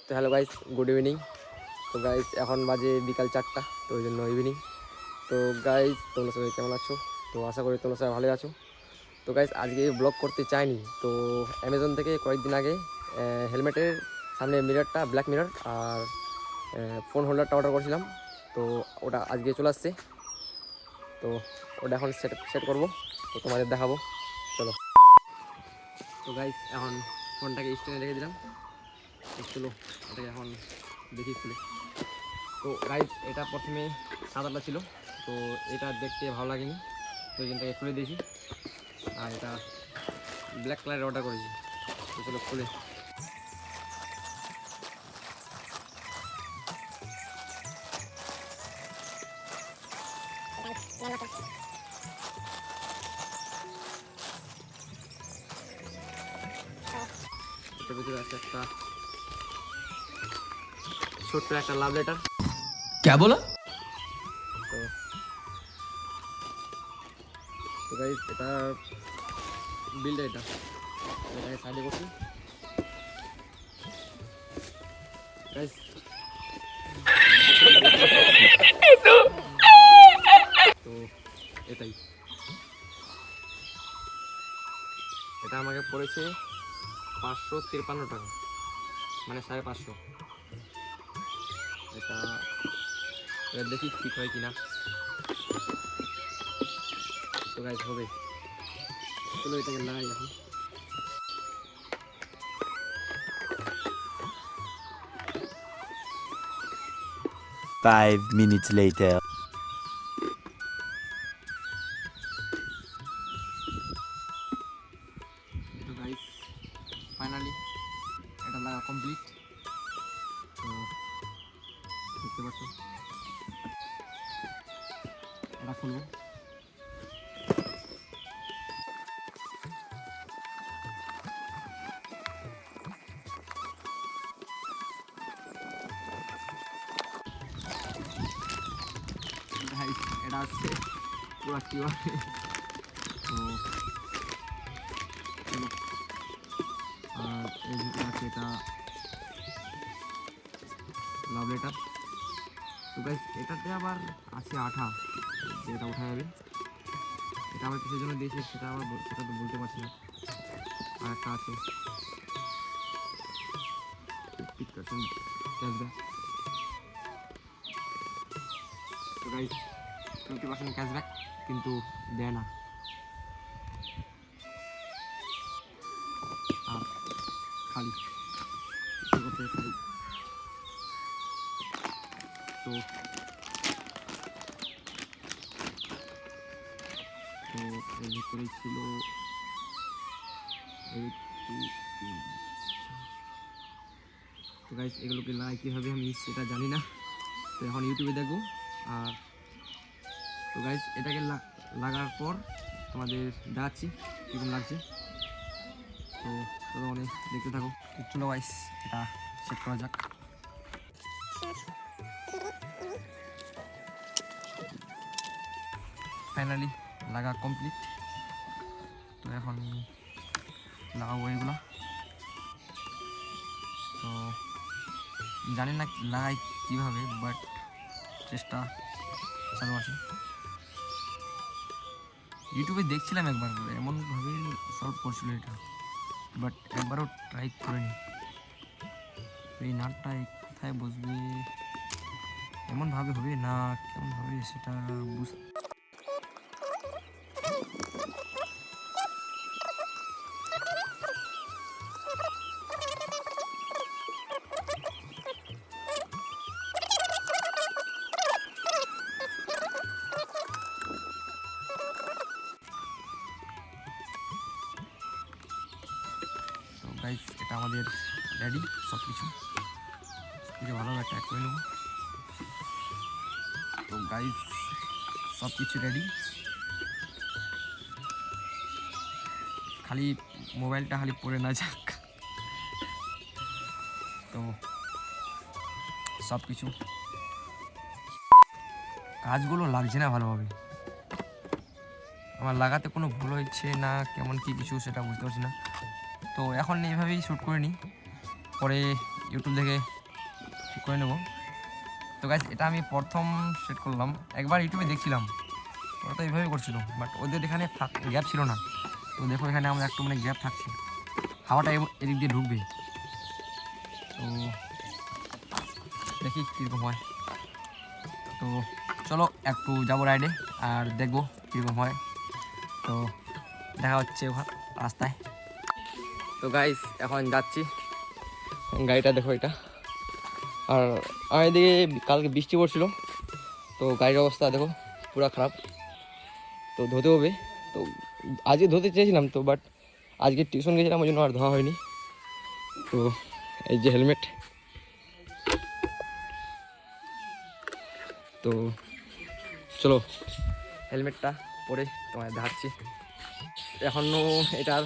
তো hello guys, good evening. তো guys এখন বাজে বিকাল 4টা, তো ওই জন্য ইভিনিং। তো গাইস তোমরা সবাই কেমন আছো? তো আশা করি তোমরা সবাই ভালোই আছো। তো গাইস আজকে ব্লগ করতে চাইনি, তো অ্যামাজন থেকে কয়েকদিন আগে হেলমেটের সামনে মিররটা ব্ল্যাক মিরর আর ফোন হোল্ডারটা অর্ডার করেছিলাম। তো ওটা আজকে চলে আসছে, তো ওটা এখন সেট করবো, তো তোমাদের দেখাবো। চলো। তো গাইস এখন ফোনটাকে স্ট্যান্ডে রেখে দিলাম। তো চলো এটাকে এখন দেখি খুলে। তো গাইস এটা প্রথমে সাদাটা ছিল, তো এটা দেখতে ভালো লাগেনি, তো এই জন্যটাকে খুলে দিয়েছি। আর এটা ব্ল্যাক কালারের অর্ডার করেছি, তো চলো খুলে। এটার ভিতরে আছে একটা ছোট্ট একটা লাভ লেটার। क्या बोला? তো তো গাইস এটা বিলটা এটাকে সাইডে করছি গাইস। তো এটাই, এটা আমাকে পড়েছে 553 টাকা, মানে 550। এটা দেখি ঠিক হয় কিনা। তো গাইস হবে, চলো এটাকে লাগাই এখন। 5 minutes later. তো গাইস ফাইনালি এটা লাগা কমপ্লিট। তো দেখতে পাচ্ছ, এটা খুলবো। গাইস এটা আছে পুরো কিভাবে, তো চলো। আর এই ভিতরে আছে এটা লাভ লেটার। তো গাইস এটাতে আবার আছে আঠা, যেটা উঠা যাবে। এটা আবার কিসের জন্য দিয়েছে সেটা সেটা তো বলতে পারছি না। আর একটা আছে 50% ক্যাশব্যাক। তো গাইস 50% ক্যাশব্যাক কিন্তু দেয় না। আর খালি কিছু করতে খালি। তো তো এর ভিতরেই ছিল এই তো গাইস এগুলোকে লাগাই কীভাবে আমি সেটা জানি না, তো এখন ইউটিউবে দেখবো। আর তো গাইস এটাকে লাগার পর তোমাদের দেখাচ্ছি কীরকম লাগছে। তো চলো অনেক দেখতে থাকো। তো চলো গাইস এটা সেট করা যাক। ফাইনালি লাগা কমপ্লিট। তো এখন লাগাবো এগুলো। তো জানি না লাগাই কীভাবে, বাট চেষ্টা চালু আছে। ইউটিউবে দেখছিলাম একবার, এমনভাবেই সলভ করছিল এটা, বাট একবারও ট্রাই করিনি। এই নাটটা কোথায় বসবে, এমনভাবে হবে না কেমনভাবে সেটা বুঝতে। তো গাইস এটা আমাদের রেডি, সব কিছু ভালোভাবে ট্যাগ করে নেব। তো গাইস সব কিছু রেডি, খালি মোবাইলটা খালি পড়ে না যাক। তো সব কিছু কাজগুলো লাগছে না ভালোভাবে, আমার লাগাতে কোনো ভুল হচ্ছে না কেমন কি কিছু সেটা বুঝতে পারছি না। তো এখন এইভাবেই শ্যুট করে নিই, পরে ইউটিউব থেকে করে নেব। তো গাইস এটা আমি প্রথম সেট করলাম, একবার ইউটিউবে দেখছিলাম ওরা তো এইভাবে করছিল, বাট ওদের এখানে গ্যাপ ছিল না। তো দেখো এখানে আমাদের একটু মানে গ্যাপ থাকছে, হাওয়াটা এদিক দিয়ে ঢুকবে। তো দেখি কীরকম হয়। তো চলো একটু যাবো রাইডে আর দেখবো কীরকম হয়। তো দেখা হচ্ছে ওখানে রাস্তায়। তো গাইস এখন যাচ্ছি, গাড়িটা দেখো এটা। আর আমার এদিকে কালকে বৃষ্টি পড়ছিল, তো গাড়ির অবস্থা দেখো পুরো খারাপ। তো ধুতে হবে, তো আজকে ধুতে চেয়েছিলাম তো, বাট আজকে টিউশন গেছিলাম ওই জন্য আর ধোয়া হয়নি। তো এই যে হেলমেট, তো চলো হেলমেটটা পরে তোমায় দেখাচ্ছি। এখনও এটার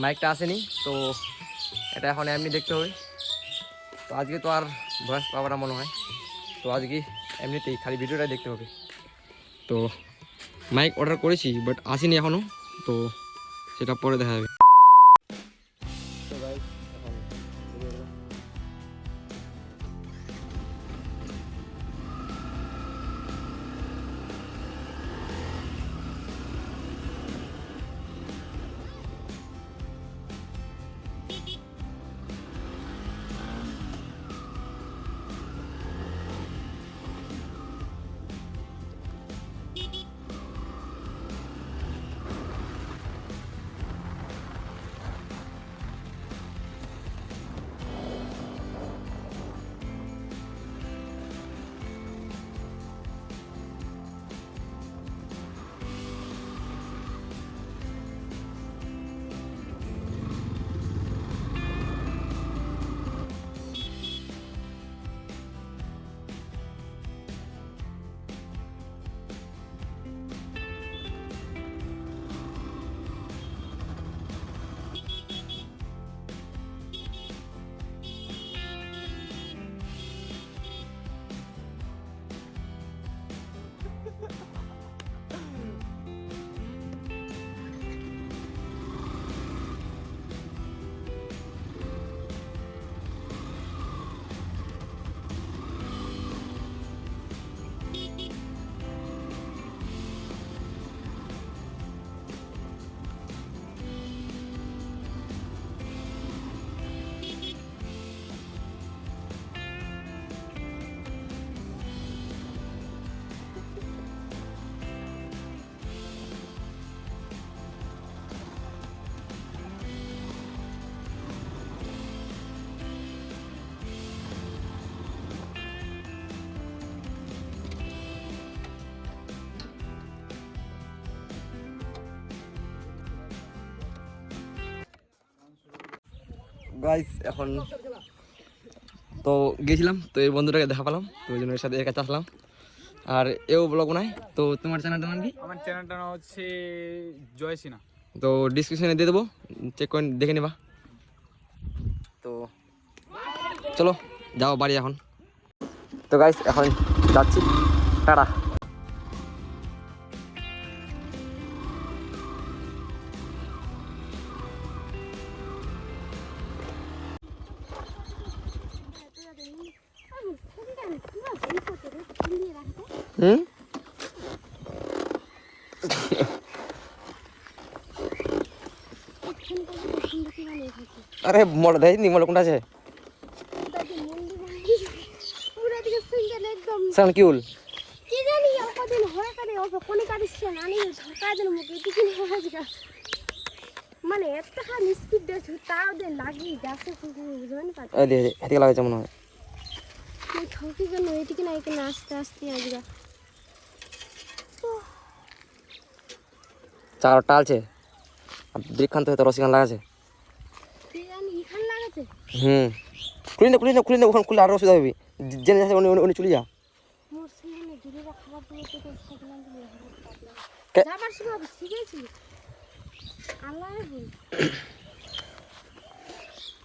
মাইকটা আসেনি, তো এটা এখন এমনি দেখতে হবে। তো আজকে তো আর ভয়েস পাওয়ার মনে হয়, তো আজকে এমনিতেই খালি ভিডিওটা দেখতে হবে। তো মাইক অর্ডার করেছি বাট আসেনি এখনও, তো সেটা পরে দেখা যাবে। গাইস এখন তো গেছিলাম, তো এই বন্ধুটাকে দেখা পেলাম, তো ওই জন্য এর সাথে এর কাছে আসলাম। আর এও ব্লগ নাই। তো তোমার চ্যানেলটার নাম কি? আমার চ্যানেলটার নাম হচ্ছে জয় সিনহা। তো ডিসক্রিপশনে দিয়ে দেবো, চেক করে দেখে নিবা। তো চলো যাও বাড়ি এখন। তো গাইস এখন যাচ্ছি, টাটা। হুম আরে মোড় দেয়নি, মোড় কোনটা আছে? সান কিউল কি জানি কদিন হয়ে কাটে কোনে কাটিছে নানি কাজের মুখে টিকি নিয়ে আজকে মানে একটা খালি স্পিড দেখছো তাও দে লাগি যাচ্ছে বুঝবেন পারে এই দে এদিকে লাগাইছে মনে হয়। তুই ঠকি জন্য এদিকে না এখানে আস্তে আস্তে আজকে চারটা আছে, বৃক্ষান্ত হয়তো রসিকান লাগাছে। কি জানি এখানে লাগাতে খুলে নে ওখানে খুলে আরো অসুবিধা হবে। জেনে যাচ্ছে উনি চলে যা। মোর সিনে দূরে খাবার দিয়ে তো থাকলাম কে? যাবার সময় শিখেছি আল্লাহ বল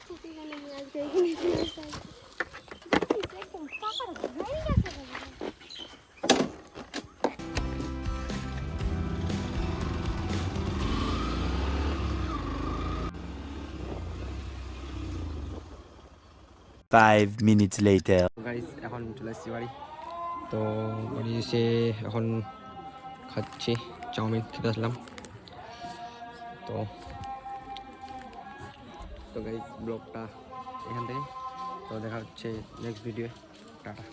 তুই জানি আজকে এখানে একদম পাকা হয়ে গেছে। 5 minutes later. গাইস এখন চলে এসেছি বাড়ি। তো বাড়ি এসে এখন খাচ্ছি চাউমিন খেতে আসলাম। তো তো গাইস ব্লগটা এখান থেকে, তো দেখা হচ্ছে নেক্সট ভিডিও। টাটা।